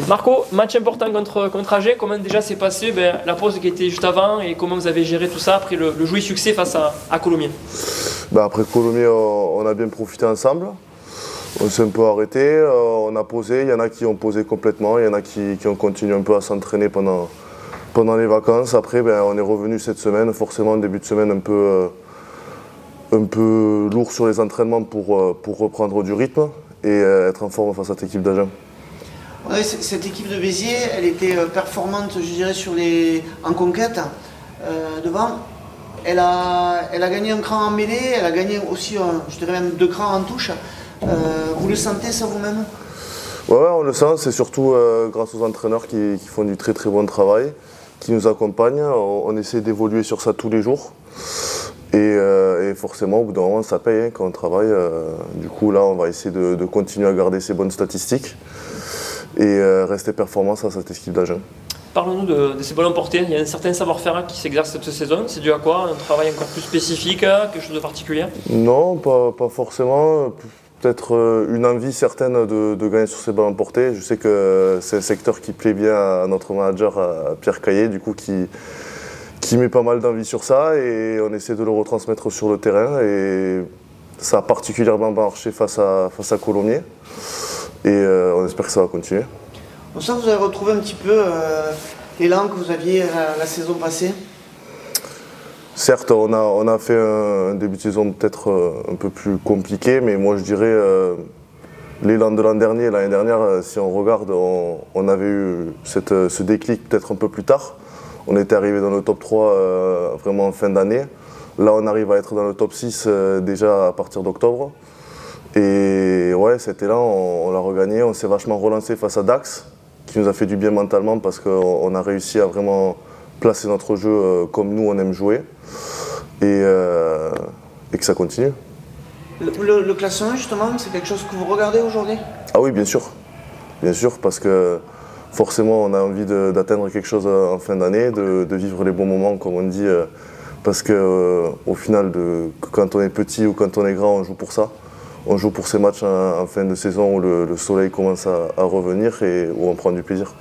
Marco, match important contre Agen, comment déjà s'est passé la pause qui était juste avant et comment vous avez géré tout ça après le joli succès face à Colomiers? Après Colomiers, on a bien profité ensemble. On s'est un peu arrêté, on a posé, il y en a qui ont posé complètement, il y en a qui ont continué un peu à s'entraîner pendant les vacances. Après, on est revenu cette semaine, forcément début de semaine un peu lourd sur les entraînements pour reprendre du rythme et être en forme face à cette équipe d'Agen. Ouais, cette équipe de Béziers, elle était performante, je dirais, en conquête devant. Elle a gagné un cran en mêlée, elle a gagné aussi, je dirais même 2 crans en touche. Vous le sentez ça vous-même? Ouais, on le sent, c'est surtout grâce aux entraîneurs qui font du très très bon travail, qui nous accompagnent. On essaie d'évoluer sur ça tous les jours. Et forcément, au bout d'un moment, ça paye quand on travaille. Du coup, là, on va essayer de continuer à garder ces bonnes statistiques et rester performant à cette équipe d'Agen. Parlons-nous de ces ballons portés. Il y a un certain savoir-faire qui s'exerce cette saison. C'est dû à quoi? Un travail encore plus spécifique, quelque chose de particulier? Non, pas forcément. Peut-être une envie certaine de gagner sur ces ballons portés. Je sais que c'est un secteur qui plaît bien à notre manager, à Pierre Caillé, du coup, qui met pas mal d'envie sur ça et on essaie de le retransmettre sur le terrain. Et ça a particulièrement marché face à Colomiers. Et on espère que ça va continuer. On sent que vous avez retrouvé un petit peu l'élan que vous aviez la saison passée. Certes, on a fait un début de saison peut-être un peu plus compliqué, mais moi je dirais l'élan de l'année dernière, si on regarde, on avait eu ce déclic peut-être un peu plus tard. On était arrivé dans le top 3 vraiment en fin d'année. Là, on arrive à être dans le top 6 déjà à partir d'octobre. Et ouais, cet élan, on l'a regagné. On s'est vachement relancé face à Dax, qui nous a fait du bien mentalement parce qu'on a réussi à vraiment placer notre jeu comme nous on aime jouer et que ça continue. Le classement justement, c'est quelque chose que vous regardez aujourd'hui? Ah oui, bien sûr, parce que forcément on a envie d'atteindre quelque chose en fin d'année, de vivre les bons moments comme on dit, parce que au final, quand on est petit ou quand on est grand, on joue pour ça. On joue pour ces matchs en fin de saison où le soleil commence à revenir et où on prend du plaisir.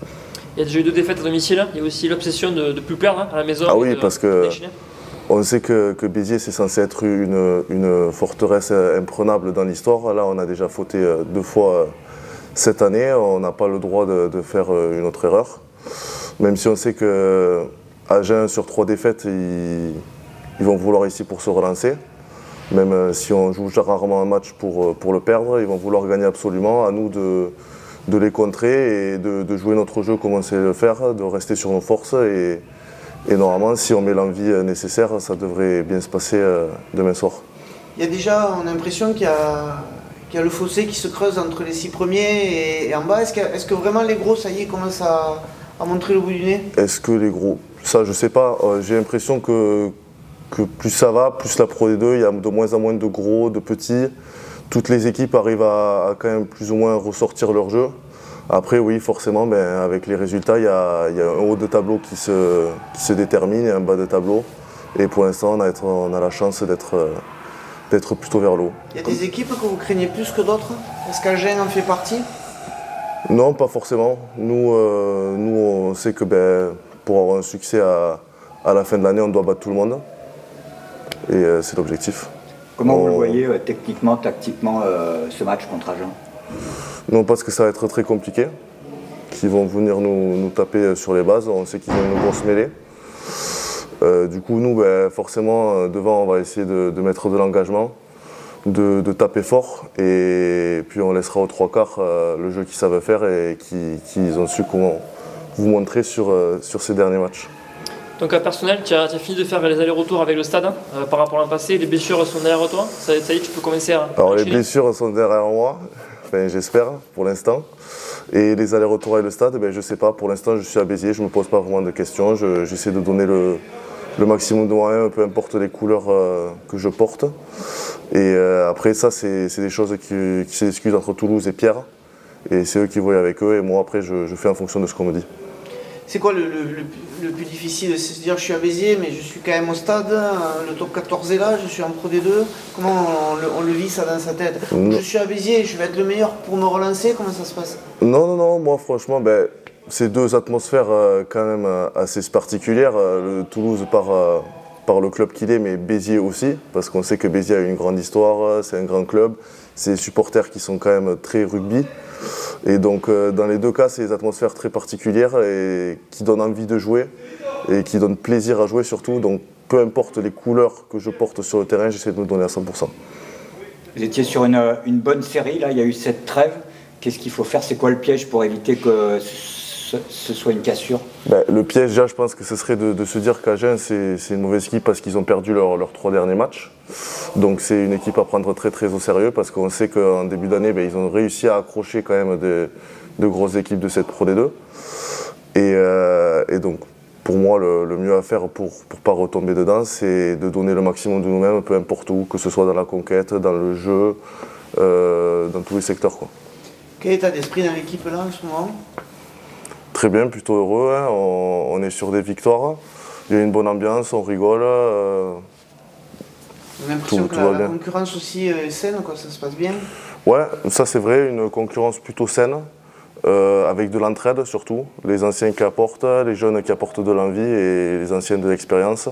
Il y a déjà eu 2 défaites à domicile, il y a aussi l'obsession de ne plus perdre à la maison. Ah oui, parce que on sait que Béziers c'est censé être une forteresse imprenable dans l'histoire. Là on a déjà fauté 2 fois cette année, on n'a pas le droit de faire une autre erreur. Même si on sait que Agen sur 3 défaites, ils vont vouloir ici pour se relancer. Même si on joue rarement un match pour le perdre, ils vont vouloir gagner absolument. À nous de les contrer et de jouer notre jeu comme on sait le faire, de rester sur nos forces. Et normalement, si on met l'envie nécessaire, ça devrait bien se passer demain soir. Il y a déjà, on a l'impression qu'il y a le fossé qui se creuse entre les 6 premiers et en bas. Est-ce que vraiment les gros, ça y est, commencent à montrer le bout du nez? Est-ce que les gros? Ça, je sais pas. J'ai l'impression que plus ça va, plus la Pro D2, il y a de moins en moins de gros, de petits. Toutes les équipes arrivent à quand même plus ou moins ressortir leur jeu. Après, oui, forcément, avec les résultats, il y a un haut de tableau qui se détermine et un bas de tableau. Et pour l'instant, on a la chance d'être plutôt vers le haut. Il y a des équipes que vous craignez plus que d'autres? Est-ce qu'Agen en fait partie? Non, pas forcément. Nous, on sait que pour avoir un succès à la fin de l'année, on doit battre tout le monde. Et c'est l'objectif. Comment vous le voyez techniquement, tactiquement, ce match contre Agen? Non, parce que ça va être très compliqué. Ils vont venir nous taper sur les bases. On sait qu'ils ont une grosse mêlée. Du coup, nous, forcément, devant, on va essayer de mettre de l'engagement, de taper fort. Et puis, on laissera aux 3 quarts le jeu qu'ils savent faire et qu'ils ont su comment vous montrer sur ces derniers matchs. Donc à personnel, tu as fini de faire les allers-retours avec le stade par rapport à l'an passé, les blessures sont derrière toi, ça y est, tu peux commencer à Alors enchaîner. Les blessures sont derrière moi, enfin, j'espère pour l'instant. Et les allers-retours avec le stade, je ne sais pas, pour l'instant je suis à Béziers, je ne me pose pas vraiment de questions, j'essaie de donner le maximum de moyens, peu importe les couleurs que je porte. Et après ça c'est des choses qui se discutent entre Toulouse et Pierre. Et c'est eux qui voient avec eux et moi après je fais en fonction de ce qu'on me dit. C'est quoi le plus difficile? C'est de dire je suis à Béziers, mais je suis quand même au stade, le top 14 est là, je suis en Pro D2. Comment on le vit ça dans sa tête? Je suis à Béziers, je vais être le meilleur pour me relancer, comment ça se passe? Non, moi franchement, c'est deux atmosphères quand même assez particulières. Le Toulouse par le club qu'il est, mais Béziers aussi, parce qu'on sait que Béziers a une grande histoire, c'est un grand club, c'est des supporters qui sont quand même très rugby. Et donc dans les deux cas, c'est des atmosphères très particulières et qui donnent envie de jouer et qui donnent plaisir à jouer surtout. Donc peu importe les couleurs que je porte sur le terrain, j'essaie de me donner à 100%. Vous étiez sur une bonne série, là, il y a eu cette trêve. Qu'est-ce qu'il faut faire? C'est quoi le piège pour éviter que ce soit une cassure? Le piège, déjà, je pense que ce serait de se dire qu'Agen, c'est une mauvaise équipe parce qu'ils ont perdu leurs 3 derniers matchs. Donc c'est une équipe à prendre très très au sérieux parce qu'on sait qu'en début d'année, ils ont réussi à accrocher quand même de grosses équipes de cette Pro D2. Et donc, pour moi, le mieux à faire pour ne pas retomber dedans, c'est de donner le maximum de nous-mêmes, peu importe où, que ce soit dans la conquête, dans le jeu, dans tous les secteurs, quoi. Quel état d'esprit dans l'équipe là en ce moment? Très bien, plutôt heureux, hein. On est sur des victoires, il y a une bonne ambiance, on rigole. On a l'impression que la concurrence aussi est saine, quoi, ça se passe bien? Ouais, ça c'est vrai, une concurrence plutôt saine, avec de l'entraide surtout. Les anciens qui apportent, les jeunes qui apportent de l'envie et les anciens de l'expérience.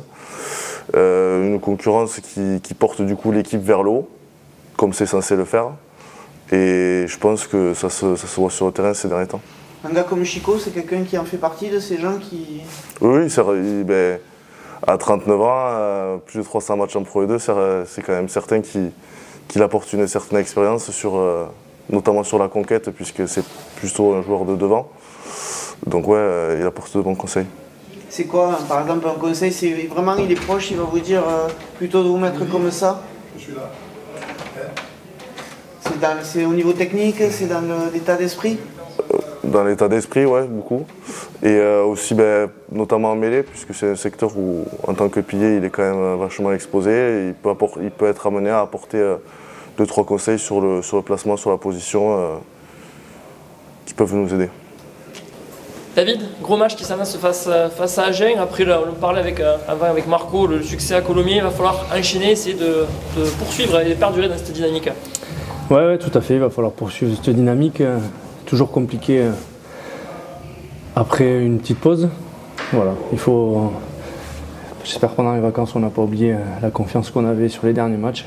Une concurrence qui porte du coup l'équipe vers le haut, comme c'est censé le faire. Et je pense que ça se voit sur le terrain ces derniers temps. Un gars comme Chico, c'est quelqu'un qui en fait partie de ces gens qui... Oui, à 39 ans, plus de 300 matchs en Pro E2, c'est quand même certain qu'il apporte une certaine expérience, notamment sur la conquête, puisque c'est plutôt un joueur de devant. Donc ouais, il apporte de bons conseils. C'est quoi, par exemple, un conseil? C'est vraiment, il est proche, il va vous dire plutôt de vous mettre comme ça? Je suis là. C'est au niveau technique, c'est dans l'état d'esprit? Dans l'état d'esprit, ouais, beaucoup. Et aussi, notamment en mêlée, puisque c'est un secteur où, en tant que pilier, il est quand même vachement exposé. Et il peut être amené à apporter 2-3 conseils sur le placement, sur la position, qui peuvent nous aider. David, gros match qui s'annonce face à Agen. Après, là, on parlait avant avec Marco, le succès à Colomiers. Il va falloir enchaîner, essayer de poursuivre et de perdurer dans cette dynamique. Ouais, tout à fait. Il va falloir poursuivre cette dynamique. Toujours compliqué après une petite pause. Voilà, j'espère que pendant les vacances, on n'a pas oublié la confiance qu'on avait sur les derniers matchs.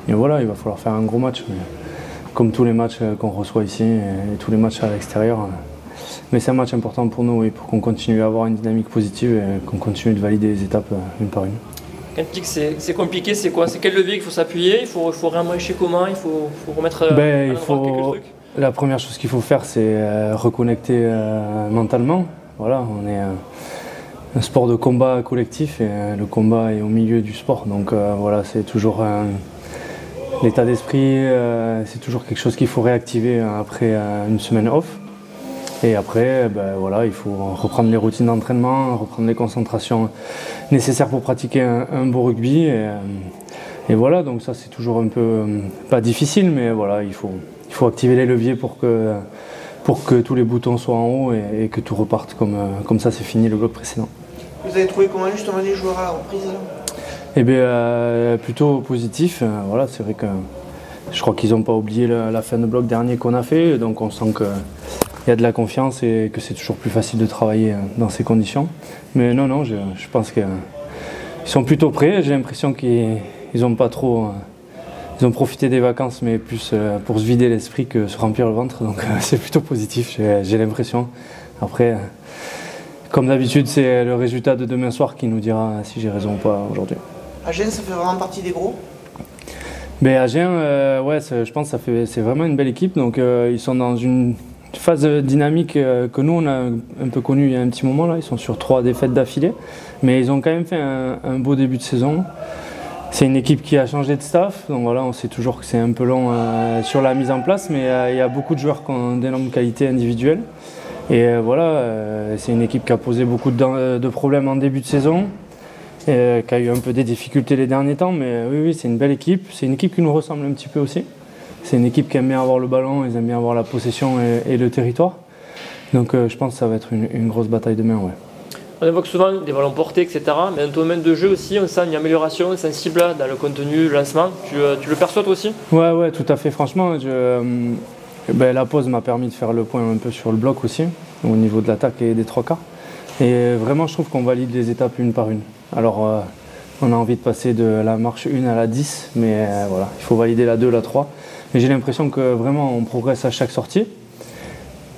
Et voilà, il va falloir faire un gros match. Mais comme tous les matchs qu'on reçoit ici et tous les matchs à l'extérieur. Mais c'est un match important pour nous, pour qu'on continue à avoir une dynamique positive et qu'on continue de valider les étapes une par une. Quand tu dis que c'est compliqué, c'est quoi? C'est quel levier qu'il faut s'appuyer? Il faut réaménager comment? Il faut remettre quelques trucs? La première chose qu'il faut faire, c'est reconnecter mentalement. Voilà, on est un sport de combat collectif et le combat est au milieu du sport. Donc voilà, c'est toujours l'état d'esprit, c'est toujours quelque chose qu'il faut réactiver après une semaine off. Et après, voilà, il faut reprendre les routines d'entraînement, reprendre les concentrations nécessaires pour pratiquer un beau rugby. Et voilà, donc ça c'est toujours un peu, pas difficile, mais voilà, il faut activer les leviers pour que tous les boutons soient en haut et que tout reparte comme ça c'est fini le bloc précédent. Vous avez trouvé comment justement les joueurs à la reprise? Eh bien, plutôt positif. Voilà, c'est vrai que je crois qu'ils n'ont pas oublié la fin de bloc dernier qu'on a fait, donc on sent qu'il y a de la confiance et que c'est toujours plus facile de travailler dans ces conditions. Mais non, je pense qu'ils sont plutôt prêts. J'ai l'impression qu'ils n'ont pas trop... Ils ont profité des vacances, mais plus pour se vider l'esprit que se remplir le ventre. Donc c'est plutôt positif, j'ai l'impression. Après, comme d'habitude, c'est le résultat de demain soir qui nous dira si j'ai raison ou pas aujourd'hui. Agen, ça fait vraiment partie des gros? Agen, ouais, je pense que c'est vraiment une belle équipe. Donc ils sont dans une phase dynamique que nous, on a un peu connue il y a un petit moment. Là. Ils sont sur 3 défaites d'affilée. Mais ils ont quand même fait un beau début de saison. C'est une équipe qui a changé de staff, donc voilà, on sait toujours que c'est un peu long sur la mise en place, mais il y a beaucoup de joueurs qui ont d'énormes qualités individuelles. Et voilà, c'est une équipe qui a posé beaucoup de problèmes en début de saison, qui a eu un peu des difficultés les derniers temps, mais oui, c'est une belle équipe. C'est une équipe qui nous ressemble un petit peu aussi. C'est une équipe qui aime bien avoir le ballon, ils aiment bien avoir la possession et le territoire. Donc je pense que ça va être une grosse bataille demain, ouais. On évoque souvent des ballons portés, etc. Mais dans ton domaine de jeu aussi, on sent une amélioration sensible dans le contenu, le lancement. Tu le perçois toi aussi? Ouais, tout à fait. Franchement, la pause m'a permis de faire le point un peu sur le bloc aussi, au niveau de l'attaque et des trois quarts. Et vraiment, je trouve qu'on valide les étapes une par une. Alors, on a envie de passer de la marche 1 à la 10, mais voilà, il faut valider la 2, la 3. Et j'ai l'impression que vraiment, on progresse à chaque sortie.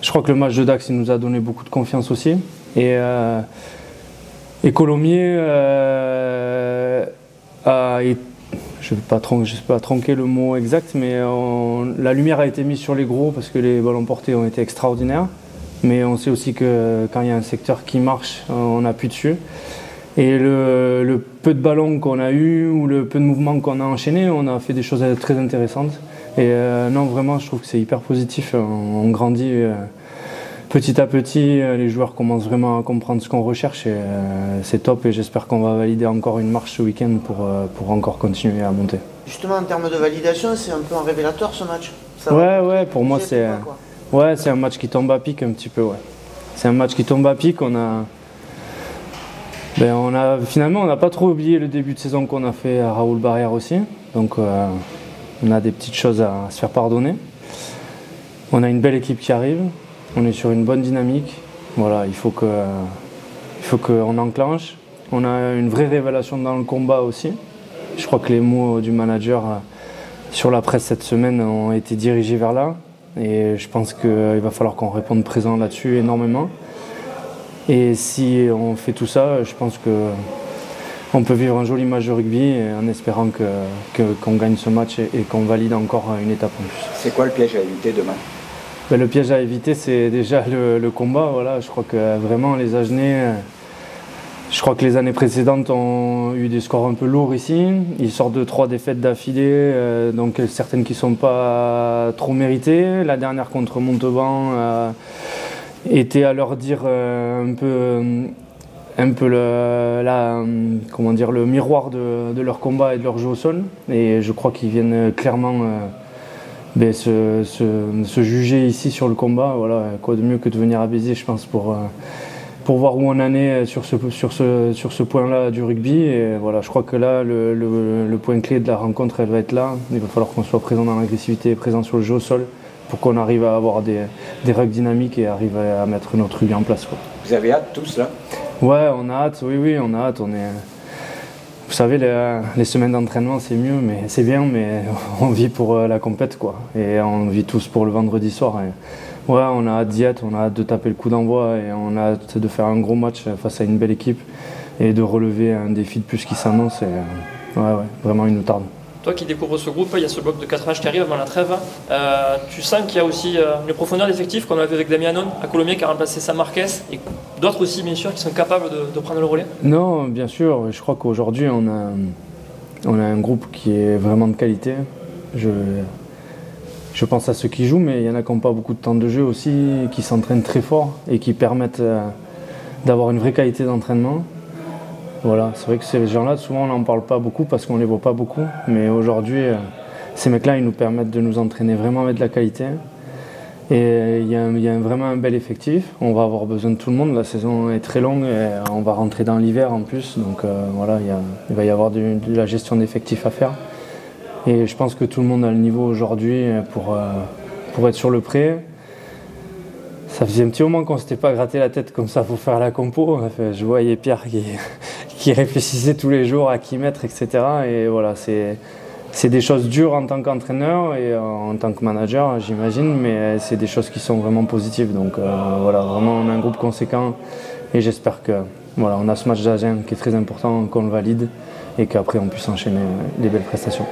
Je crois que le match de Dax, il nous a donné beaucoup de confiance aussi. Et Colomiers je ne vais pas tronquer le mot exact, mais la lumière a été mise sur les gros parce que les ballons portés ont été extraordinaires. Mais on sait aussi que quand il y a un secteur qui marche, on appuie dessus. Et le peu de ballons qu'on a eu ou le peu de mouvements qu'on a enchaîné, on a fait des choses très intéressantes. Et non, vraiment, je trouve que c'est hyper positif. On grandit petit à petit. Les joueurs commencent vraiment à comprendre ce qu'on recherche et c'est top. Et j'espère qu'on va valider encore une marche ce week-end pour encore continuer à monter. Justement, en termes de validation, c'est un peu un révélateur ce match. Ouais, pour moi, c'est un match qui tombe à pic un petit peu. Ouais. C'est un match qui tombe à pic. Finalement, on n'a pas trop oublié le début de saison qu'on a fait à Raoul Barrière aussi. Donc, on a des petites choses à se faire pardonner. On a une belle équipe qui arrive. On est sur une bonne dynamique. Voilà, il faut qu'on enclenche. On a une vraie révélation dans le combat aussi. Je crois que les mots du manager sur la presse cette semaine ont été dirigés vers là. Et je pense qu'il va falloir qu'on réponde présent là-dessus énormément. Et si on fait tout ça, je pense qu'on peut vivre un joli match de rugby en espérant qu'on gagne ce match et qu'on valide encore une étape en plus. C'est quoi le piège à éviter demain? Le piège à éviter, c'est déjà le combat. Voilà. Je crois que vraiment les Agenais, je crois que les années précédentes ont eu des scores un peu lourds ici. Ils sortent de 3 défaites d'affilée, donc certaines qui ne sont pas trop méritées. La dernière contre Montauban était à leur dire un peu le miroir de leur combat et de leur jeu au sol. Et je crois qu'ils viennent clairement se juger ici sur le combat. Voilà, quoi de mieux que de venir à Béziers, je pense, pour voir où on en est sur ce point-là du rugby. Et voilà, je crois que là, le point clé de la rencontre, elle va être là. Il va falloir qu'on soit présent dans l'agressivité, présent sur le jeu au sol, pour qu'on arrive à avoir des règles dynamiques et arrive à mettre notre rugby en place, quoi. Vous avez hâte tous là? Ouais, on a hâte, oui, on a hâte. Vous savez, les semaines d'entraînement, c'est mieux, mais c'est bien, mais on vit pour la compète, quoi. Et on vit tous pour le vendredi soir. Et ouais, on a hâte d'y être, on a hâte de taper le coup d'envoi et on a hâte de faire un gros match face à une belle équipe et de relever un défi de plus qui s'annonce. Ouais, vraiment, il nous tarde. Toi qui découvres ce groupe, il y a ce bloc de 4 matchs qui arrive avant la trêve. Tu sens qu'il y a aussi les profondeurs d'effectifs qu'on a vu avec Damien Anon à Colomiers qui a remplacé Sam Marquez et d'autres aussi bien sûr qui sont capables de prendre le relais? Non, bien sûr. Je crois qu'aujourd'hui on a un groupe qui est vraiment de qualité. Je pense à ceux qui jouent, mais il y en a qui n'ont pas beaucoup de temps de jeu aussi, qui s'entraînent très fort et qui permettent d'avoir une vraie qualité d'entraînement. Voilà, c'est vrai que ces gens-là, souvent on n'en parle pas beaucoup parce qu'on ne les voit pas beaucoup. Mais aujourd'hui, ces mecs-là, ils nous permettent de nous entraîner vraiment avec de la qualité. Et il y a vraiment un bel effectif. On va avoir besoin de tout le monde. La saison est très longue et on va rentrer dans l'hiver en plus. Donc voilà, il va y avoir de la gestion d'effectifs à faire. Et je pense que tout le monde a le niveau aujourd'hui pour être sur le pré. Ça faisait un petit moment qu'on ne s'était pas gratté la tête comme ça pour faire la compo. Enfin, je voyais Pierre qui réfléchissait tous les jours à qui mettre, etc. Et voilà, c'est des choses dures en tant qu'entraîneur et en tant que manager, j'imagine, mais c'est des choses qui sont vraiment positives. Donc voilà, vraiment, on a un groupe conséquent et j'espère que voilà, on a ce match d'Agen qui est très important, qu'on le valide et qu'après on puisse enchaîner les belles prestations.